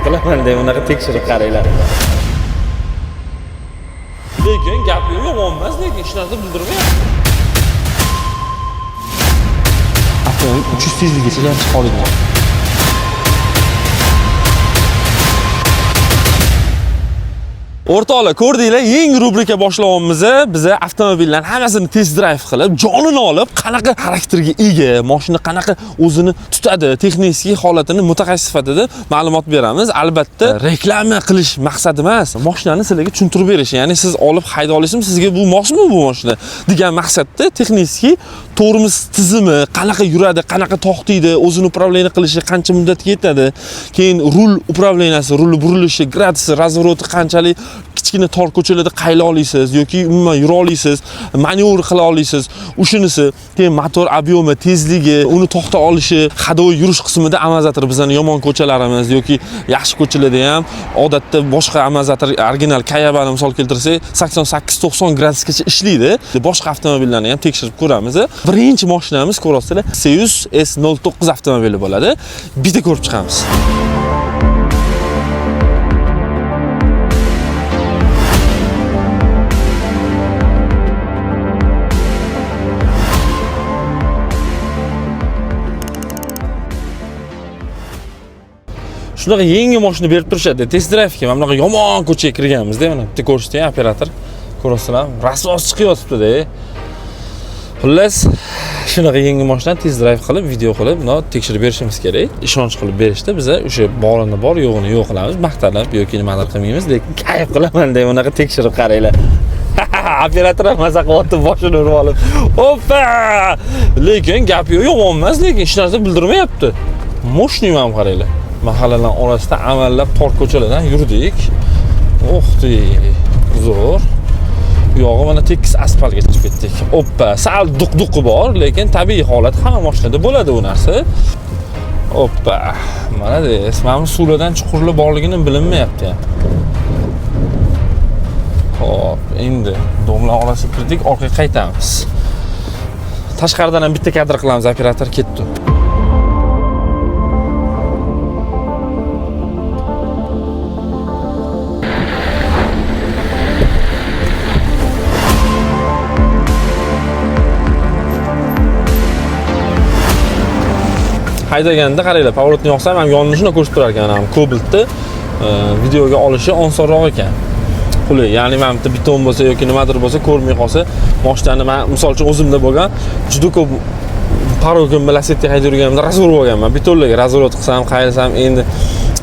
qilaman deb unaqa tekshirib qaranglar. Lekin gap yomon emas, lekin hech narsa bildirmayapti. Avtomobil 300 tezlikgacha ham chiqa oladi. O'rtoqlar, ko'rdinglar, yangi rubrika boshlayapmiz. Biz avtomobillarni hammasini test drive qilib, jonini olib, qanaqa xarakterga ega, mashina qanaqa o'zini tutadi, texnik holatini mutaxassis sifatida ma'lumot beramiz. Albatta, reklama qilish maqsadi emas, mashinani sizlarga tushuntirib berish. Ya'ni siz olib hayda olasizmi, sizga bu moshmi bu mashina degan maqsadda texnik tormoz tizimi qanaqa yuradi, qanaqa to'xtaydi, o'zini upravleniya qilishi qancha muddatga yetadi, keyin rul upravleniyasi, rul burilishi, gradusi, razvoroti qanchalik, kichkina tor ko'chalarda qayla olasiz yoki umuman yura olasiz, manevr qila olasiz. O'shinisi, keyin motor obyomi, tezligi, uni to'xta olishi, hadoviy yurish qismida amortizator bizning yomon ko'chalarimiz yoki yaxshi ko'chalarda ham odatda boshqa amortizator original Kayabani misol keltirsak 88-90 gradusgacha ishlaydi. Boshqa avtomobillarni ham tekshirib ko'ramiz. Birinchi mashinamiz ko'rasizlar, Seus S09 avtomobili bo'ladi. Bitta ko'rib chiqamiz. Shunaqa yangi mashina berib turishadi. Test drive-ga mana bunaqa yomon ko'chaga kirganmiz-da, mana bitta ko'rsatdi operator. Ko'rasizlar, rasos chiqyapti-da. Xullas, shunaqa yangi mashinani test drive qilib, video qilib, buni tekshirib berishimiz kerak. Ishonch qilib berishda biz o'sha borini bor, yo'g'ini yo'q qilamiz. Maqtalib yoki nimadir qilmaymiz, lekin kayf qilaman deb unaqa tekshirib qaranglar. Operator maza qilyapti, boshini urib olib. Hoppa! Lekin gap yomon emas, lekin hech narsa bildirmayapti. Mashinani ham qaranglar. Mahallalar orasida amallab tor ko'chalardan yurdik. O'xdi, zo'r. Bu yog'i mana tekis asfaltga chiqib ketdik. Hoppa, sal duq-duqi bor, lekin tabiiy holat hamma mashinada bo'ladi u narsa. Hoppa, mana des. Mana suvlardan chuqurlar borligini bilinmayapti ham. Hop, endi domlar orasiga kirdik, orqaga qaytamiz. Tashqaridan ham bitta kadr qilamiz, operator ketdi. Haydaganda qaranglar, pavorotni yoqsam ham yonini shuna ko'rsatib turar ekan, ham Cobalt'ni videoga olishi osonroq ekan. Qulay, ya'ni men biton bo'lsa yoki nimadir bo'lsa, ko'rmay qolsa, mashinani men misol uchun o'zimda bo'lgan, juda ko'p parogim Lacetti haydab yurganimda razvor bo'lganman. Bitonlarga razvorot qilsam, qaylsam, endi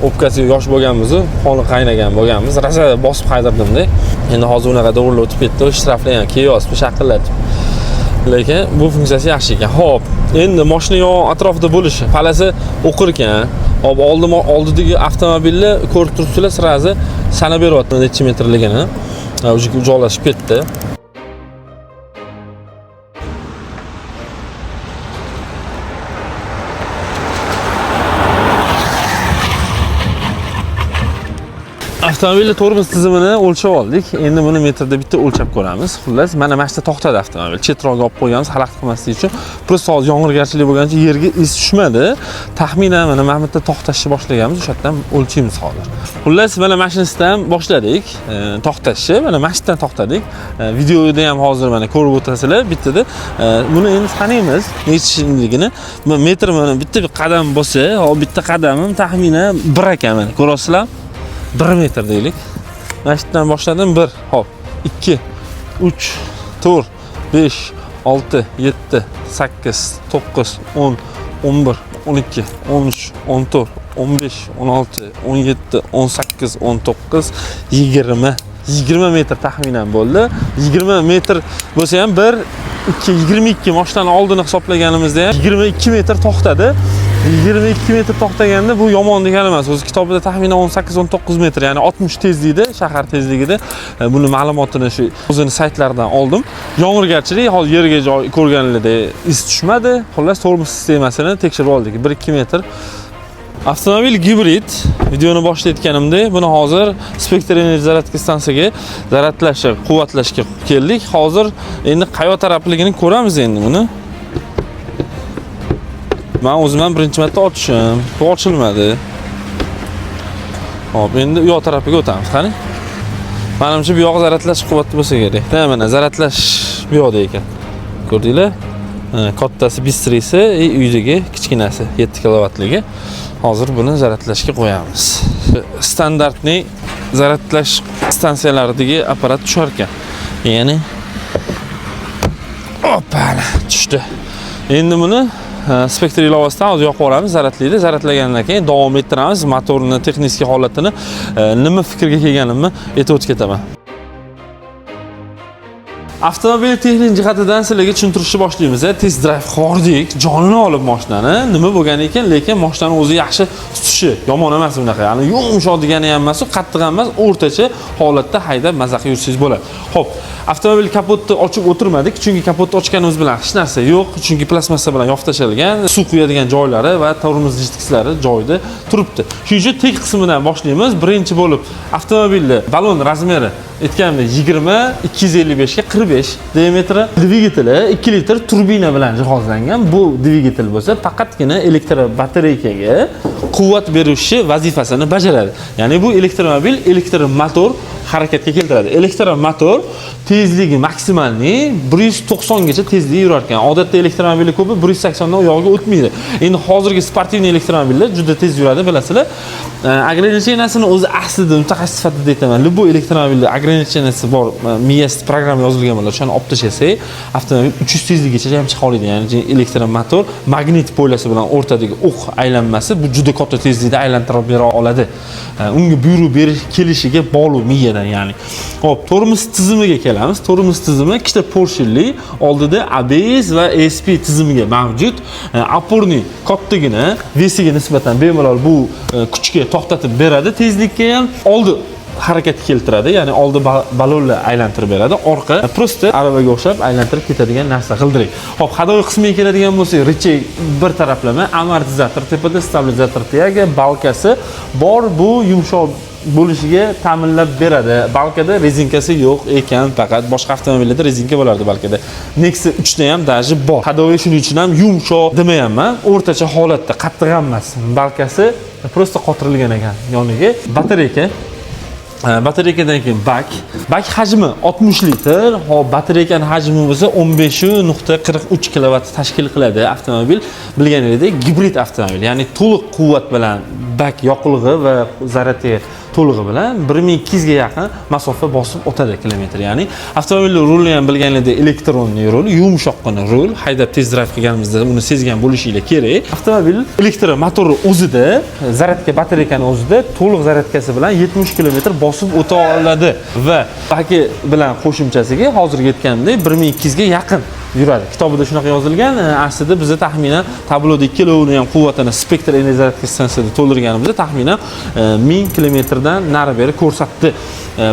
o'pkasi yosh bo'lganmiz, qoni qaynagan bo'lganmiz, rosa bosib haydardim-da. Endi hozir unaqa to'g'rilab o'tib ketdi, shtraflar ham kiyosib, shaqillatib. Lekin bu funksiyasi yaxshi ekan. Xo'p, endi mashina yon atrofida bo'lishi, palasi o'qir ekan. Hop, oldidagi avtomobilni ko'rib turibsizlar, sirazi sanab beryapti necha metrligini. O'zi joylashib ketdi. Avtomobilni tormoz tizimini o'lchab oldik. Endi buni metrda bitta o'lchab ko'ramiz. Xullas, mana yerda to'xtadi avtomobil. Chetroqqa olib qo'yganmiz, xalaqit qilmaslik uchun. Prosta hozir yomg'irgarchilik bo'lgancha yerga iz tushmadi. Taxminan mana bu yerda to'xtashni boshlaganmiz, o'sha yerdan o'lchaymiz hozir. Xullas, mana mashinasidan boshladik. To'xtashni, mana mashindan to'xtadik. Videoda ham hozir mana ko'rib o'tasizlar, bittada. Buni endi sanaymiz, nechligini. Metr mana bitta bir qadam bo'lsa, hozir bitta qadamim taxminan 1 ekan mana. Ko'rasizlar? 1 metr deylik. Mashinadan boshladim 1, hop, 2, 3, 4, 5, 6, 7, 8, 9, 10, 11, 12, 13, 14, 15, 16, 17, 18, 19, 20. 20 metr taxminan bo'ldi. 20 metr bo'lsa ham 1, 2, 22 mashinani oldini hisoblaganimizda ham 22 metr to'xtadi. 22 metr to'xtaganda bu yomon degani emas. O'z kitobida taxminan 18-19 metr, ya'ni 60 tezlikda, shahar tezligida. Buni ma'lumotini shu o'zini saytlaridan oldim. Yomg'irgarchilik hozir yerga joy ko'rganingizda iz tushmadi. Xullas, tormoz sistemasini tekshirib oldik. 1-2 metr. Avtomobil gibrid. Videoni boshlayotganimda buni hozir Spektr energy zaradka stansiyaga zaradlashga, quvvatlashga keldik. Hozir endi qayoq tarafligini ko'ramiz endi buni. Men o'zim ham birinchi marta ochishim, bu ochilmadi. Hop, endi u yoq tarafiga o'tamiz. Qani. Menimcha bu yoq zaratlash quvvatli bo'lsa kerak. Mana zaratlash bu yoqda ekan. Ko'rdinglar? Kattasi bistrisi, uydagi kichkinasi 7 kilovattligi. Hozir buni zaratlashga qo'yamiz. Standartni zaratlash stansiyalaridagi apparat tushar ekan. Ya'ni Oppala, tushdi. Endi buni spektr ilovasidan hozir yoqib olamiz, zaratlaydi. Zaratlagandan keyin davom ettiramiz. Motorning texnik holatini nima fikrga kelganimni aytib o'tib ketaman. Avtomobil texnik jihatidan sizlarga tushuntirishni boshlaymiz. Test drive qildik, jonini olib mashinani. Nima bo'lgan ekan, lekin mashinani o'zi yaxshi tutishi yomon emas bunaqa. Ya'ni yumshoq degani ham emas, qattiq ham emas, o'rtacha holatda haydab maza qilib yursangiz bo'ladi. Xo'p, avtomobil kapotni ochib o'tirmadik, chunki kapotni ochganimiz bilan hech narsa yo'q, chunki plastmassa bilan yopib tashalgan, suv quyadigan joylari va tormoz jitkislari joyida turibdi. Shuning uchun tek qismidan boshlaymiz. Birinchi bo'lib avtomobilning balon razmeri aytganimdek 20 255 ga 45 diametri, dvigateli 2 litr turbina bilan jihozlangan. Bu dvigatel bo'lsa, faqatgina elektr batareykaga quvvat beruvchi vazifasini bajaradi. Ya'ni bu elektromobil elektr motor harakatga keltiradi. Elektr motor tezligi maksimalni 190 gacha tezlik yurar ekan. Odatda elektromobillar ko'pi 180 dan u yog'iga o'tmaydi. Endi hozirgi sportivniy elektromobillar juda tez yuradi, bilasizlar. Ограничениясini o'zi aslida mutaxassis sifatida aytaman. Bu elektromobilda ограниченияsi bor, miyasi program yozilgan bo'ladi. O'shani olib tashlasak, avtomobil 300 tezlikgacha ham chiqa oladi. Ya'ni elektr motor magnit poylasi bilan o'rtadagi o'q aylanmasi bu juda katta tezlikda aylantirib bera oladi. Unga buyruq berish kelishiga bog'liq miyadan, ya'ni. Xo'p, tormoz tizimiga kelamiz. Tormoz tizimi ikkita porshinli, oldida ABS va ESP tizimiga mavjud. Oporni kattagina, vesiga nisbatan bemalol bu kuchga to'xtatib beradi, tezlikka ham oldi harakat keltiradi, ya'ni oldi balonlar aylantirib beradi, orqa prosta aravaga o'xshab aylantirib ketadigan narsa g'ildirak. Xo'p, hadoviy qismiga keladigan bo'lsak, rechey bir taraflama, amortizator tepada, stabilizator tagiga, balkasi bor, bu yumshoq bo'lishiga ta'minlab beradi. Balkada rezinkasi yo'q ekan, faqat boshqa avtomobillarda rezinka bo'lardi balkada. Nexia 3 da ham daji bor. Hadoviy shuning uchun ham yumshoq demayapman, o'rtacha holatda, qattiq ham emas. Balkasi prosta qotirilgan ekan yoniga. Batareykadan keyin bak hajmi 60 litr. Hop, batareykaning hajmi bo'lsa 15.43 kilovat tashkil qiladi avtomobil. Bilganingizdek, gibrid avtomobil, ya'ni to'liq quvvat bilan bak yoqilg'i va zaryadga to'lig'i bilan 1200 ga yaqin masofa bosib o'tadi kilometr. Ya'ni avtomobilning ruli ham bilganingizdek elektronli rul, yumshoqqina rul. Haydab tez drive qilganimizda uni sezgan bo'lishinglar kerak. Avtomobil elektr motori o'zida, zaryadka batareykani o'zida to'liq zaryadkasi bilan 70 kilometr bosib o'ta oladi va baki bilan qo'shimchasiga hozirga aytganimdek 1200 ga yaqin yuradi. Kitobida shunaqa yozilgan. Aslida bizda taxminan tabloda ikkalovini ham quvvatini spektr energetika stansiyasida to'ldirganimizda taxminan 1000 kilometrdan nari beri ko'rsatdi.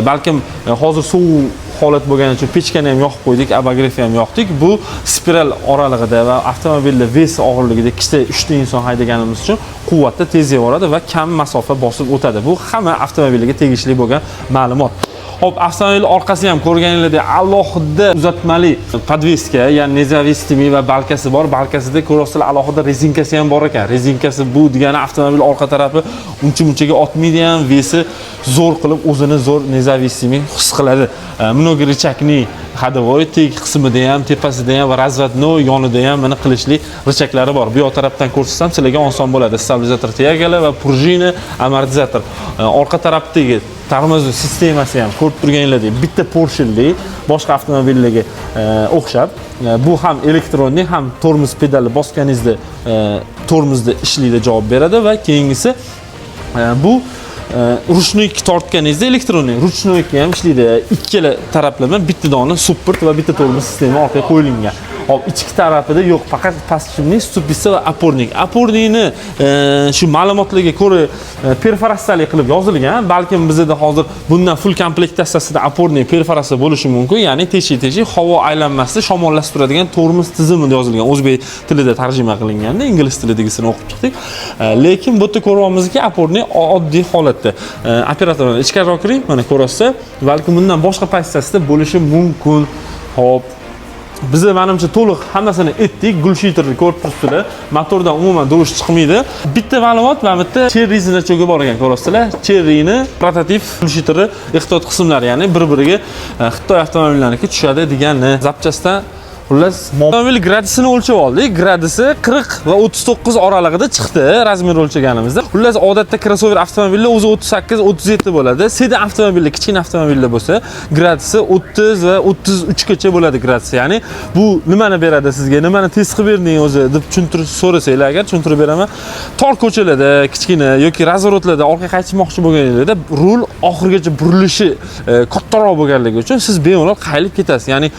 Balkim hozir sovuq holat bo'lgani uchun pechkani ham yoqib qo'ydik, abagrefi ham yoqdik. Bu spiral oralig'ida va avtomobilning vesi og'irligida ikkita 3 ta inson haydaganimiz uchun quvvatda tez boradi va kam masofa bosib o'tadi. Bu hamma avtomobilga tegishli bo'lgan ma'lumot. Hop, avtomobil orqasi ham ko'rganinglardek alohida uzatmali podveska, ya'ni nezavistimli va balkasi bor. Balkasida ko'rasizlar alohida rezinkasi ham bor ekan. Rezinkasi bu degani avtomobil orqa tarafi uncha-munchaga otmaydi ham, vesi zo'r qilib o'zini zo'r nezavistimli his qiladi. Mnogo richakni hadovoy teg qismida ham, tepasida ham va razvodnoy yonida ham mana qilishli richaklari bor. Bu yoq tarafdan ko'rsatsam sizlarga oson bo'ladi. Stabilizator tayagalar va prujina, amortizator. Orqa tarafdagi tormoz sistemasi ham ko'rib turganinglardek bitta porshinli, boshqa avtomobillarga o'xshab, bu ham elektronli, ham tormoz pedali bosganingizda tormozda ishlaydi, javob beradi va keyingisi bu ruchnoyga tortganingizda elektronli, ruchnoyga ham ishlaydi. Ikkala taraflama bitta dona support va bitta tormoz sistemi orqaga qo'yilgan. Hop, ichki tarafida yo'q, faqat pastchimlik, stupisa va opornik. Opornikni shu ma'lumotlarga ko'ra perforatsiyali qilib yozilgan. Balkim bizda hozir bundan full komplektatsiyasida opornik perforatsiya bo'lishi mumkin. Ya'ni teshi havo aylanmasida shamollashib turadigan tormoz tizimi deb yozilgan. O'zbek tilida tarjima qilinganda, ingliz tilidagisini o'qib chiqdik. Lekin bu yerda ko'ryapmizki, opornik oddiy holatda. Operatorlar ichkariroq kiring, mana ko'rasiz. Balki bundan boshqa pozitsiyasida bo'lishi mumkin. Hop, Biz menimcha to'liq hammasini etdik. Gulshiterni ko'rib turibsizlar. Motordan umuman durush chiqmaydi. Bitta ma'lumot, mana bitta Cherry znachogi bor ekan, ko'rasizlar. Cherryni prototip gulshiteri ehtiyot qismlari, ya'ni bir-biriga Xitoy avtomobillarinikiga tushadi deganni. Zapchastdan xullas avtomobil gradusini o'lchab oldik. Gradusi 40 va 39 oralig'ida chiqdi razmer o'lchaganimizda. Xullas odatda crossover avtomobillar o'zi 38, 37 bo'ladi. Sedan avtomobillar, kichkina avtomobillar bo'lsa, gradusi 30 va 33 gacha bo'ladi gradusi. Ya'ni bu nimani beradi sizga? Nimani test qilib berding o'zi deb tushuntirish so'rasanglar, agar tushuntirib beraman. Tor ko'chalarda, kichkina yoki razvorotlarda orqa qaytmoqchi bo'lganingizda rul oxirigacha burilishi kattaroq bo'lganligi uchun siz bemalol qaylib ketasiz. Ya'ni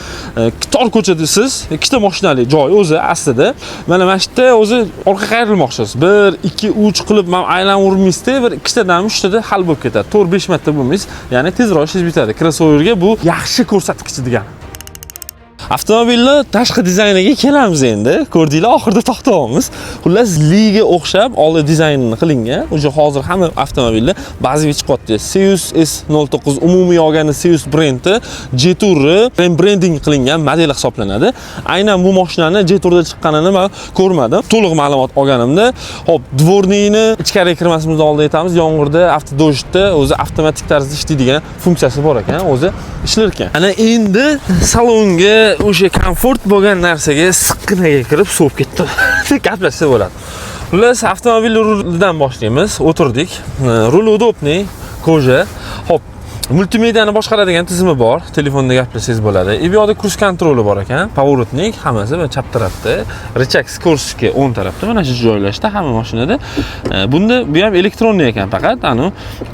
tor ko'chada siz ikkita mashinali joy o'zi aslida mana shu yerda o'zi orqa qayrilmoqchisiz. 1, 2, 3 qilib men aylanvermaysizda, bir ikkitadan 3tada hal bo'lib ketadi. 4-5 marta bo'lmaysiz. Ya'ni tezroq ishingiz bitadi. Crossoverga bu yaxshi ko'rsatkich degan. Avtomobilning tashqi dizayniga kelamiz endi. Ko'rdinglar, oxirida to'xtaymiz. Xullas, liga o'xshab oldi dizaynini qilingan. O'sha hozir hamma avtomobillar ba'ziga chiqyapti. Seus S09 umumiy olganda Seus brendi G-Tour'ni rebranding qilingan model hisoblanadi. Aynan bu mashinani G-Tour'da chiqqanini men ko'rmadim. To'liq ma'lumot olganimda, hop, dvorniyni ichkariga kirmasimizdan oldin aytamiz, yomg'irda, avtodojda o'zi avtomatik tarzda ishlaydigan funksiyasi bor ekan, o'zi ishlar ekan. Ana endi salonga o'sha komfort bo'lgan narsaga siqqinaga kirib sovib ketdi. Gaplashsa bo'ladi. Xullas, avtomobil rulidan boshlaymiz. O'tirdik. Rul udobniy, koja. Hop, multimediani boshqaradigan tizimi bor. Telefonda gaplashsangiz bo'ladi. Bu yoqda cruise kontroli bor ekan. Поворотник hammasi va chap tarafda. Rechak Skorsky o'ng tarafda mana shu joylashda hamma mashinada. Bunda bu ham elektronniy ekan faqat,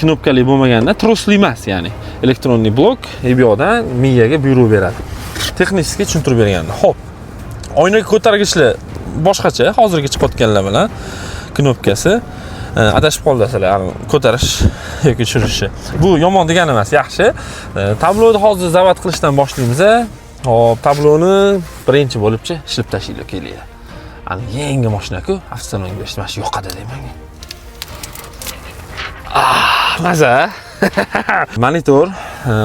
knopkali bo'lmaganda trosli emas, ya'ni elektronniy blok. Bu yoqdan miyaga buyruq beradi. Texnikasiga tushuntirib berganda. Xo'p. Oynaga ko'targichlar boshqacha, hozirgi chiqayotganlar bilan knopkasi adashib qoldasizlar, ko'tarish yoki tushirishi. Bu yomon degani emas, yaxshi. Tabloni hozir zavat qilishdan boshlaymiz. Hop, tabloni birinchi bo'libchi ishlab tashlaylik kelaydi. Ani yangi mashina-ku, avtosalonga ishlash yoqadi deyman. Maza. Monitor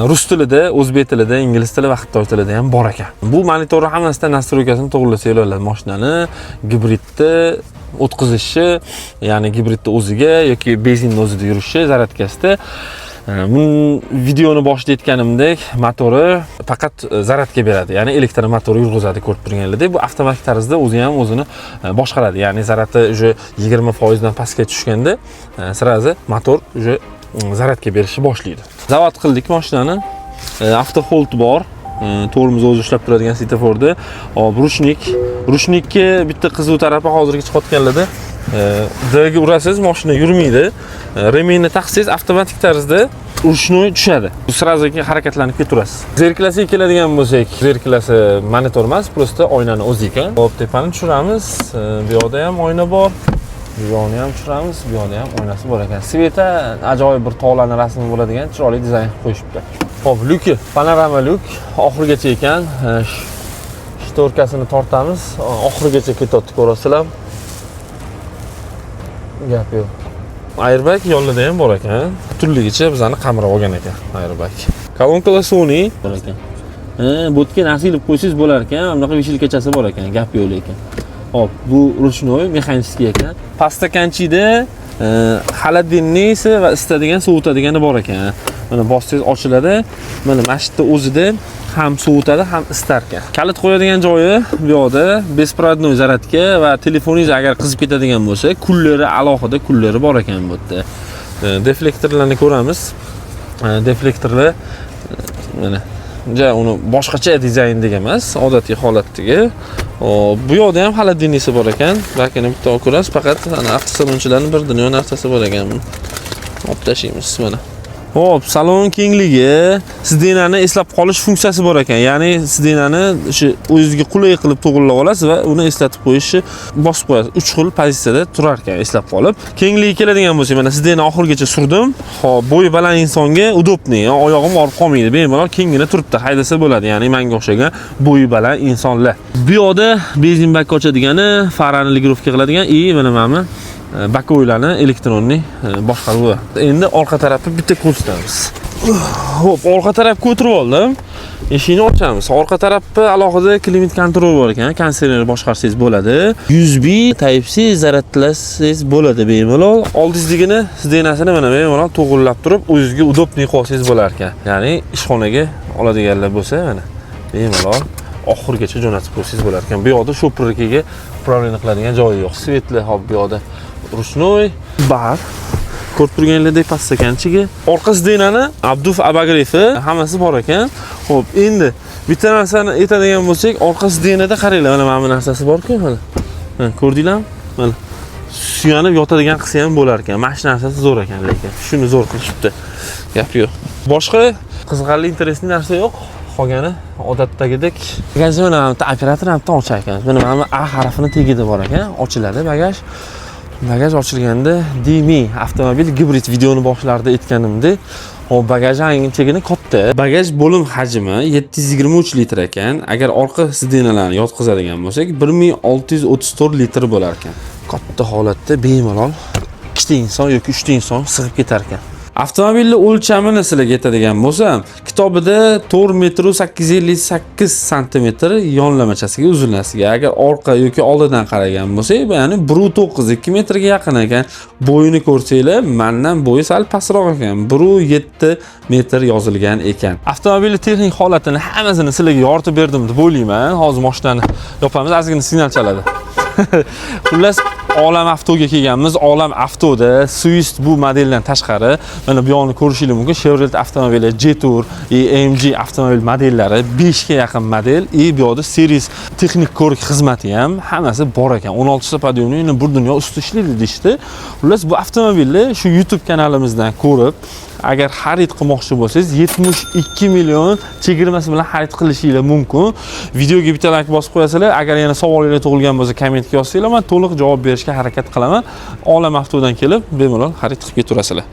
rus tilida, o'zbek tilida, ingliz tili va xitoy tilida ham bor ekan. Bu monitorning hammasidan nastroykasini to'g'rilasangiz bo'ladi. Mashinani gibridni o'tkazishi, ya'ni gibridni o'ziga yoki benzinning o'zida yurishi, zaryadkasida. Bu videoni boshida aytganimdek, motori faqat zaryadga beradi, ya'ni elektr motori yurg'izadi, ko'rib turganinglardek. Bu avtomatik tarzda o'zi ham o'zini boshqaradi. Ya'ni zaryadi уже 20% dan pastga tushganda, sirazi motor уже zaryadga berishni boshlaydi. Zavat qildik mashinani. Avto hold bor. To'rimiz o'zi ishlab turadigan svetoforda. Hop, rushnikka bitta qizuv tarafi hozirgi chiqayotganlarda D-ga urasiz, mashina yurmaydi. Remenni taqsangiz avtomatik tarzda rushnoy tushadi. Sirazi harakatlanib ketaverasiz. Zerklasiga keladigan bo'lsak, zerklasi monitor emas, prosta oynani o'zi ekan. Hop, tepani tushiramiz. Bu yoqda ham oyna bor. Bu yoqni ham tushiramiz, bu yoqda ham oynasi bor ekan. Sveta ajoyib bir tog'larning rasmi bo'ladigan chiroyli dizayn qilib qo'yishibdi. Hop, lyuki, panorama lyuk oxirigacha ekan. Shtorkasini tortamiz, oxirigacha ketadi, ko'rasizlar. Gap yo'q. Airbag yo'lida ham bor ekan. Turligicha bizani qamrab olgan ekan airbag. Kolonkalar Sony bor ekan. Bo'tga nasilib qo'ysangiz bo'lar ekan. Bunaqa vishilkachasi bor ekan, gap yo'q ekan. Hop, bu ruchnoy mexanический ekan. Pastakanchida xolodilniysi va isitadigan, sovutadigani bor ekan. Mana bossangiz ochiladi. Mana mashitda o'zida ham sovutadi, ham isitar ekan. Kalit qo'yadigan joyi bu yoqda besprodnoy zaryadka va telefoningiz agar qizib ketadigan bo'lsa, kullari alohida kullari bor ekan bu yerda. Deflektorlarni ko'ramiz. Deflektorlar mana uni boshqacha dizayndagi emas, odatiy holatdagi. Bu yoqda ham xolodilniysi bor ekan. Bakini bitta ko'rasiz, faqat ana avtosalonchilarning bir dunyo narsasi bor ekan. Olib tashlaymiz mana. Hop, salon kengligi, sidenani eslab qolish funksiyasi bor ekan. Ya'ni sidenani shu o'zingizga qulay qilib to'g'rilab olasiz va uni eslatib qo'yishni bosib qo'yasiz. 3 xil pozitsiyada turar ekan eslab qolib. Kengligi keladigan bo'lsa, mana sideni oxirigacha surdim. Hop, bo'yi baland insonga udobniy, oyog'im olib qolmaydi. Bemalol kengina turibdi, haydasa bo'ladi. Ya'ni menga o'xshagan bo'yi baland insonlar. Bu yoqda benzin bak ochadigani, farani ligirovka qiladigan mana bakoylarni elektronniy boshqaruvi. Endi orqa tarafni bitta ko'rsatamiz. Hop, orqa tarafga o'tirib oldim. Eshikni ochamiz. Orqa tarafda alohida klimat kontrol bor ekan, konditsioner boshqarsangiz bo'ladi. USB Type-C zaryadlasangiz bo'ladi bemalol. Oldingizgina sidenasini mana bemalol to'g'rilab turib, o'zingizga udobniy qolsangiz bo'lar ekan. Ya'ni ishxonaga oladiganlar bo'lsa, mana bemalol oxirigacha jo'natib qo'ysangiz bo'lar ekan. Bu yoqda sho'pirkaga upravleniya qiladigan joyi yo'q. Svetli hop bu yoqda ruchnoy bar. Ko'rib turganinglardek pastdakanchiga. Orqa sidenani Abduf abagrefi hammasi bor ekan. Xo'p, endi bitta narsani aytadigan bo'lsak, orqa sidenada qaranglar, mana bu narsasi bor-ku, mana. Ko'rdinglarmi? Mana. Suyanib yotadigan qilsa ham bo'lar ekan. Mana shu narsasi zo'r ekan, lekin shuni zo'r qilishibdi. Gap yo'q. Boshqa qiziqarli, interesli narsa yo'q. Qolgani odatdagidek. Bagaj mana operator ham ochar ekan. Mana A harfini tegida bor ekan, ochiladi bagaj. Bagaj ochilganda Dimi avtomobil gibrid videoni boshlarida aytganimdek, bagaj anchagina katta. Bagaj bo'lim hajmi 723 litr ekan. Agar orqa sidenalarni yotqizadigan bo'lsak, 1634 litr bo'lar ekan. Katta holatda bemalol 2 ta inson yoki 3 ta inson sig'ib ketar ekan. Avtomobilning o'lchamini sizlarga aytadigan bo'lsam, kitobida 4 metr 858 sm yonlamachasiga uzunlasiga. Agar orqa yoki oldidan qaragan bo'lsak, ya'ni 1.9 2 metrga yaqin ekan. Bo'yini ko'rsanglar, mendan bo'yi sal pastroq ekan. 1.7 metr yozilgan ekan. Avtomobilning texnik holatini hammasini sizlarga yoritib berdim deb o'ylayman. Hozir mashinani yopamiz, ozgina signal chaladi. Xullas, Olam Avtoga kelganmiz. Olam Avtoda Swift bu modeldan tashqari mana bu yoqni ko'rishingiz mumkin. Chevrolet avtomobili, Jetour, AMG avtomobil modellari 5 ga yaqin model. Bu yoqda Series texnik ko'rik xizmati ham hammasi bor ekan. 16 ta podyomni bir dunyo ustida ishlaydi deyshti. Xullas, bu avtomobilni shu YouTube kanalimizdan ko'rib, agar xarid qilmoqchi bo'lsangiz 72 million chegirmasi bilan xarid qilishingiz mumkin. Videoga bitta like bosib qo'yasizlar. Agar yana savollar tug'ilgan bo'lsa, kommentga yozsanglar, men to'liq javob berishga harakat qilaman. Olam Avtodan kelib, bemalol xarid qilib ketaverasizlar.